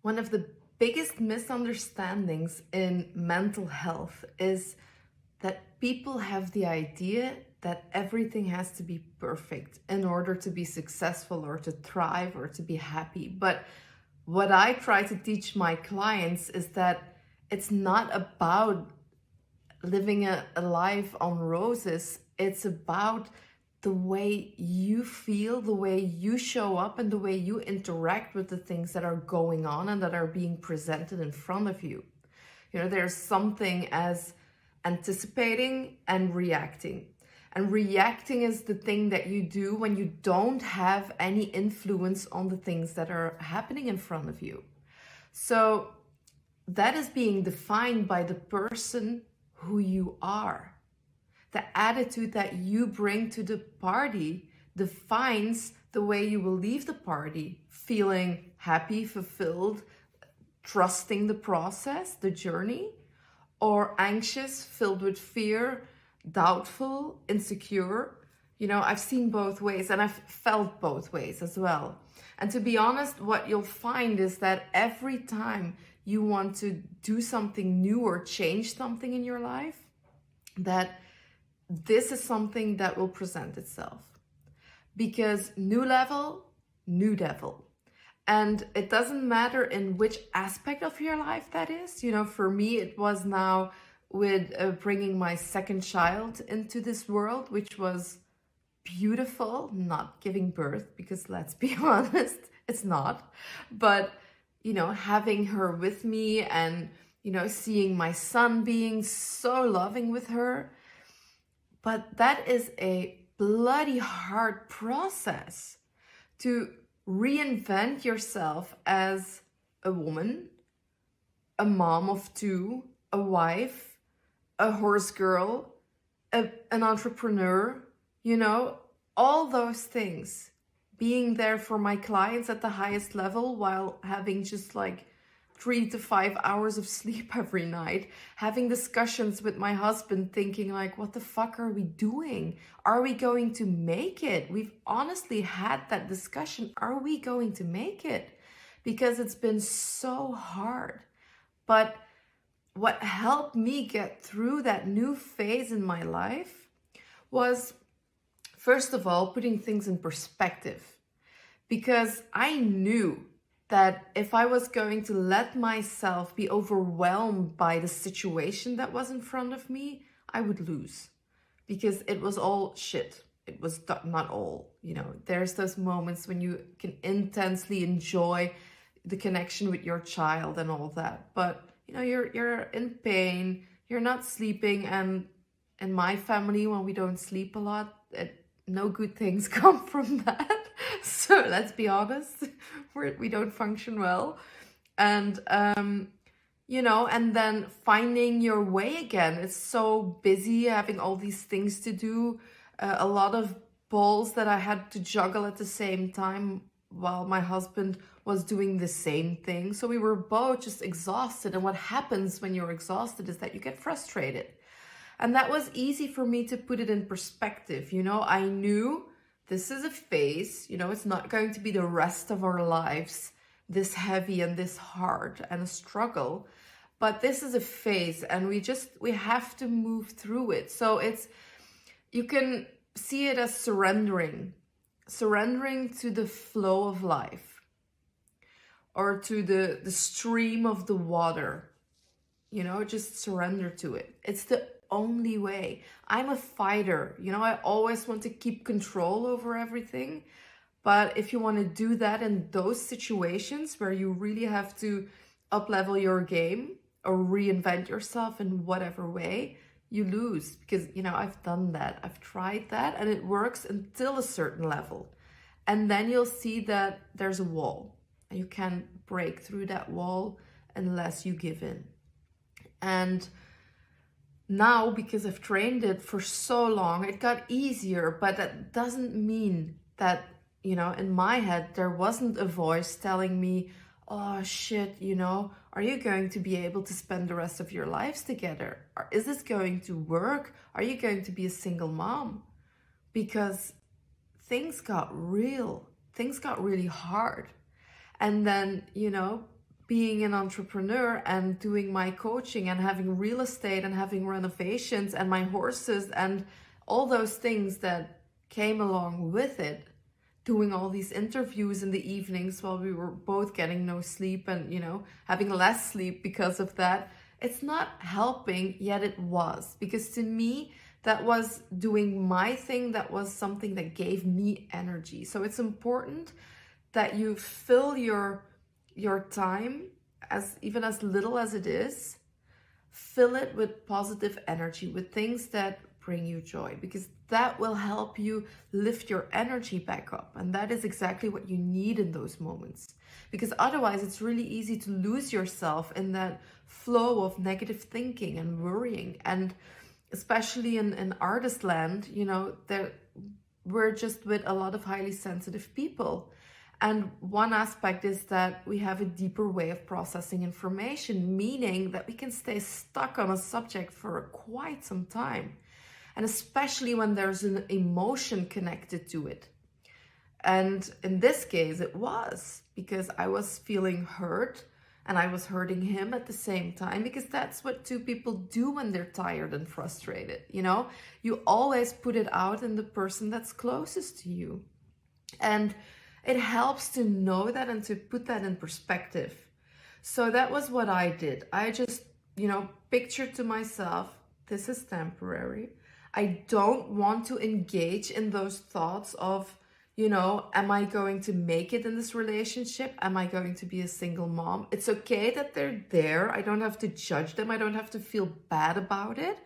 One of the biggest misunderstandings in mental health is that people have the idea that everything has to be perfect in order to be successful or to thrive or to be happy. But what I try to teach my clients is that it's not about living a life on roses. It's about the way you feel, the way you show up, and the way you interact with the things that are going on and that are being presented in front of you. You know, there's something as anticipating and reacting. And reacting is the thing that you do when you don't have any influence on the things that are happening in front of you. So that is being defined by the person who you are. The attitude that you bring to the party defines the way you will leave the party, feeling happy, fulfilled, trusting the process, the journey, or anxious, filled with fear, doubtful, insecure. You know, I've seen both ways and I've felt both ways as well. And to be honest, what you'll find is that every time you want to do something new or change something in your life, that this is something that will present itself. Because new level, new devil. And it doesn't matter in which aspect of your life that is. You know, for me, it was now with bringing my second child into this world, which was beautiful, not giving birth, because let's be honest, it's not. But, you know, having her with me and, you know, seeing my son being so loving with her. But that is a bloody hard process to reinvent yourself as a woman, a mom of two, a wife, a horse girl, an entrepreneur, you know, all those things. Being there for my clients at the highest level while having just like 3 to 5 hours of sleep every night, having discussions with my husband thinking like, what the fuck are we doing? Are we going to make it? We've honestly had that discussion. Are we going to make it? Because it's been so hard. But what helped me get through that new phase in my life was, first of all, putting things in perspective. Because I knew that if I was going to let myself be overwhelmed by the situation that was in front of me, I would lose. Because it was all shit. It was not all, you know. There's those moments when you can intensely enjoy the connection with your child and all that. But, you know, you're in pain, you're not sleeping. And in my family, when we don't sleep a lot, no good things come from that. So let's be honest, we don't function well. And, you know, and then finding your way again. It's so busy having all these things to do. A lot of balls that I had to juggle at the same time while my husband was doing the same thing. So we were both just exhausted. And what happens when you're exhausted is that you get frustrated. And that was easy for me to put it in perspective. You know, I knew this is a phase, you know, it's not going to be the rest of our lives, this heavy and this hard and a struggle, but this is a phase and we have to move through it. So you can see it as surrendering to the flow of life or to the stream of the water, you know, just surrender to it. It's the only way. I'm a fighter, you know, I always want to keep control over everything. But if you want to do that in those situations where you really have to up-level your game or reinvent yourself in whatever way, you lose. Because, you know, I've done that. I've tried that and it works until a certain level. And then you'll see that there's a wall and you can't break through that wall unless you give in. And now, because I've trained it for so long, it got easier, but that doesn't mean that, you know, in my head, there wasn't a voice telling me, oh shit, you know, are you going to be able to spend the rest of your lives together? Or is this going to work? Are you going to be a single mom? Because things got real. Things got really hard. And then, you know, being an entrepreneur and doing my coaching and having real estate and having renovations and my horses and all those things that came along with it, doing all these interviews in the evenings while we were both getting no sleep and, having less sleep because of that. It's not helping, yet it was. Because to me, that was doing my thing. That was something that gave me energy. So it's important that you fill your time, even as little as it is, fill it with positive energy, with things that bring you joy, because that will help you lift your energy back up. And that is exactly what you need in those moments, because otherwise it's really easy to lose yourself in that flow of negative thinking and worrying. And especially in artist land, we're just with a lot of highly sensitive people. And one aspect is that we have a deeper way of processing information, meaning that we can stay stuck on a subject for quite some time. And especially when there's an emotion connected to it. And in this case, it was because I was feeling hurt and I was hurting him at the same time, because that's what two people do when they're tired and frustrated. You always put it out in the person that's closest to you. And it helps to know that and to put that in perspective. So that was what I did. I just, pictured to myself, this is temporary. I don't want to engage in those thoughts of, am I going to make it in this relationship? Am I going to be a single mom? It's okay that they're there. I don't have to judge them. I don't have to feel bad about it.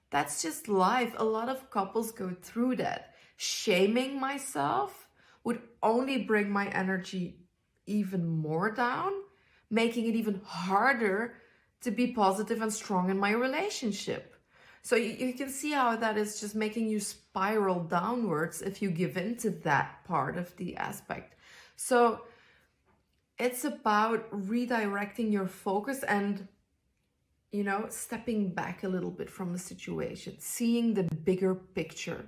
That's just life. A lot of couples go through that. Shaming myself would only bring my energy even more down, making it even harder to be positive and strong in my relationship. So you can see how that is just making you spiral downwards if you give in to that part of the aspect. So it's about redirecting your focus and, stepping back a little bit from the situation, seeing the bigger picture.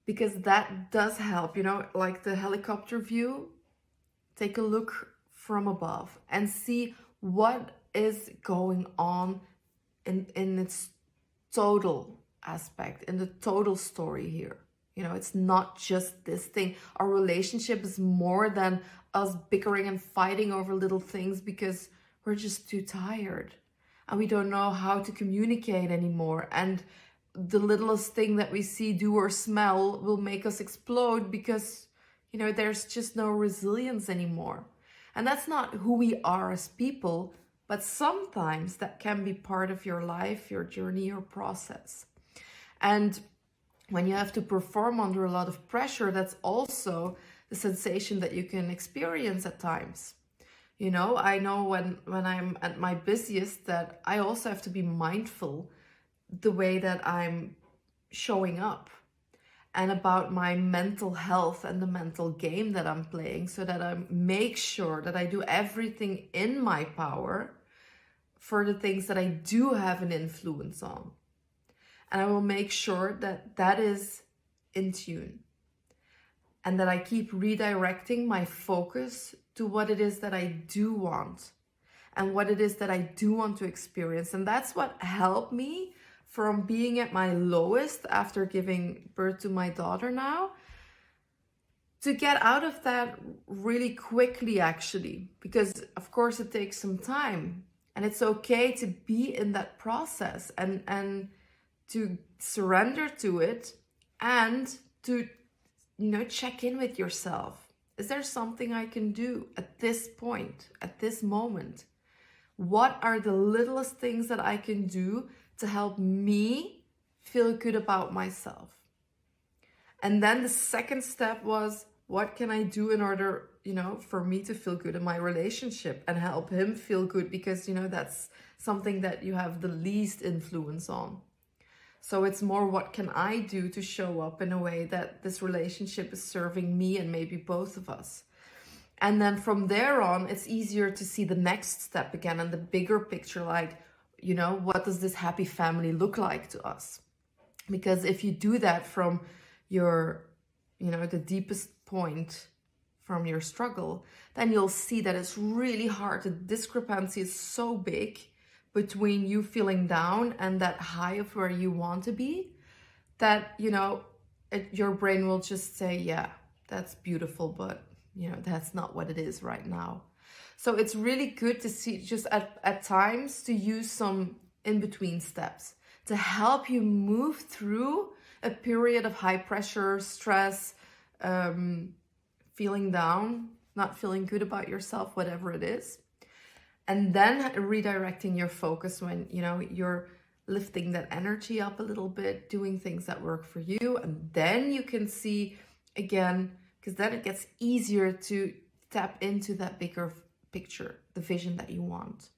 Because that does help, like the helicopter view. Take a look from above and see what is going on in its total aspect, in the total story here. It's not just this thing. Our relationship is more than us bickering and fighting over little things because we're just too tired and we don't know how to communicate anymore. And the littlest thing that we see, do, or smell will make us explode because, there's just no resilience anymore. And that's not who we are as people. But sometimes that can be part of your life, your journey, your process. And when you have to perform under a lot of pressure, that's also the sensation that you can experience at times. I know when I'm at my busiest that I also have to be mindful the way that I'm showing up and about my mental health and the mental game that I'm playing, so that I make sure that I do everything in my power for the things that I do have an influence on. And I will make sure that that is in tune and that I keep redirecting my focus to what it is that I do want and what it is that I do want to experience. And that's what helped me from being at my lowest after giving birth to my daughter now, to get out of that really quickly, actually, because of course it takes some time. And it's okay to be in that process and to surrender to it and to, check in with yourself. Is there something I can do at this point, at this moment? What are the littlest things that I can do to help me feel good about myself? And then the second step was, what can I do in order, for me to feel good in my relationship and help him feel good? Because, that's something that you have the least influence on. So it's more, what can I do to show up in a way that this relationship is serving me and maybe both of us? And then from there on, it's easier to see the next step again and the bigger picture, like, what does this happy family look like to us? Because if you do that from your, the deepest point from your struggle, then you'll see that it's really hard. The discrepancy is so big between you feeling down and that high of where you want to be, that, your brain will just say, yeah, that's beautiful, but, that's not what it is right now. So it's really good to see, just at times, to use some in-between steps to help you move through a period of high pressure, stress, feeling down, not feeling good about yourself, whatever it is. And then redirecting your focus when, you're lifting that energy up a little bit, doing things that work for you. And then you can see again, because then it gets easier to tap into that bigger picture, the vision that you want.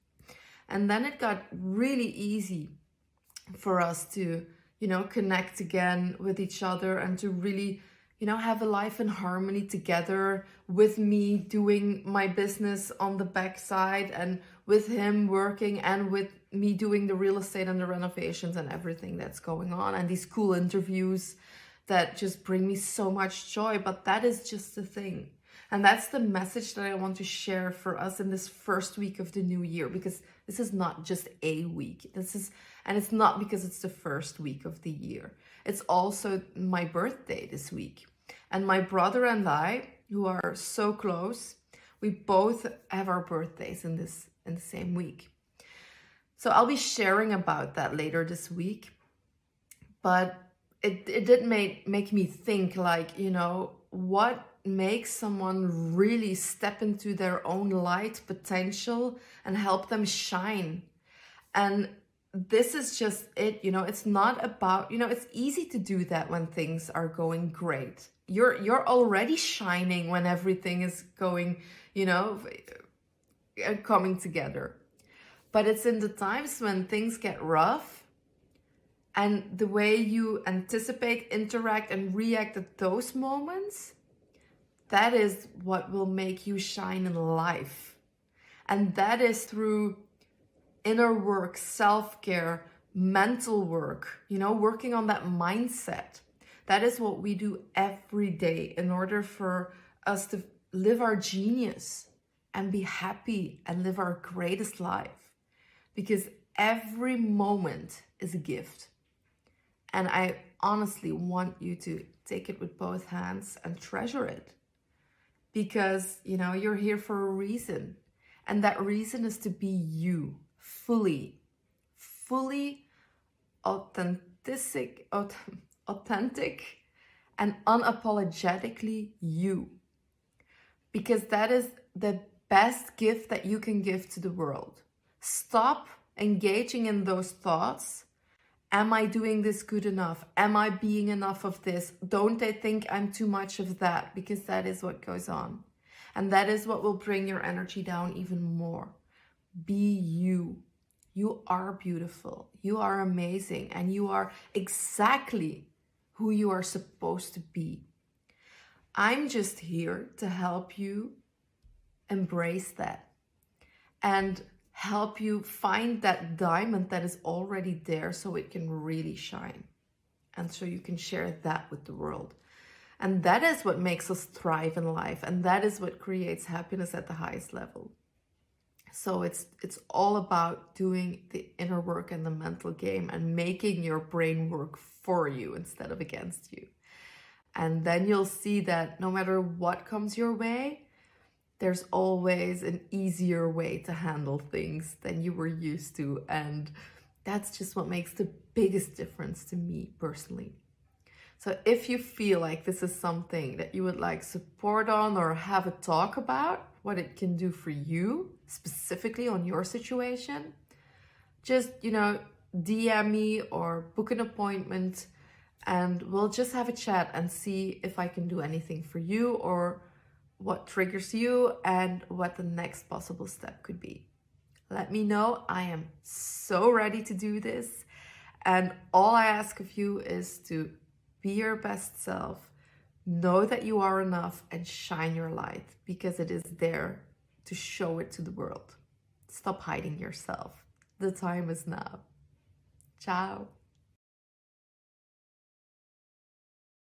And then it got really easy for us to, connect again with each other and to really, have a life in harmony together, with me doing my business on the backside and with him working and with me doing the real estate and the renovations and everything that's going on, and these cool interviews that just bring me so much joy. But that is just the thing. And that's the message that I want to share for us in this first week of the new year, because this is not just a week. And it's not because it's the first week of the year. It's also my birthday this week. And my brother and I, who are so close, we both have our birthdays in the same week. So I'll be sharing about that later this week. But it did make me think, like, what makes someone really step into their own light potential and help them shine. And this is just it, it's not about, it's easy to do that when things are going great. You're already shining when everything is going, coming together. But it's in the times when things get rough, and the way you anticipate, interact, and react at those moments, that is what will make you shine in life. And that is through inner work, self-care, mental work, working on that mindset. That is what we do every day in order for us to live our genius and be happy and live our greatest life. Because every moment is a gift. And I honestly want you to take it with both hands and treasure it. Because, you're here for a reason. And that reason is to be you, fully authentic and unapologetically you. Because that is the best gift that you can give to the world. Stop engaging in those thoughts. Am I doing this good enough? Am I being enough of this? Don't they think I'm too much of that? Because that is what goes on. And that is what will bring your energy down even more. Be you. You are beautiful. You are amazing. And you are exactly who you are supposed to be. I'm just here to help you embrace that and help you find that diamond that is already there so it can really shine. And so you can share that with the world. And that is what makes us thrive in life. And that is what creates happiness at the highest level. So it's all about doing the inner work and the mental game and making your brain work for you instead of against you. And then you'll see that no matter what comes your way, there's always an easier way to handle things than you were used to. And that's just what makes the biggest difference to me personally. So if you feel like this is something that you would like support on or have a talk about, what it can do for you, specifically on your situation, just, DM me or book an appointment and we'll just have a chat and see if I can do anything for you or what triggers you and what the next possible step could be. Let me know. I am so ready to do this. And all I ask of you is to be your best self, know that you are enough, and shine your light because it is there to show it to the world. Stop hiding yourself. The time is now. Ciao.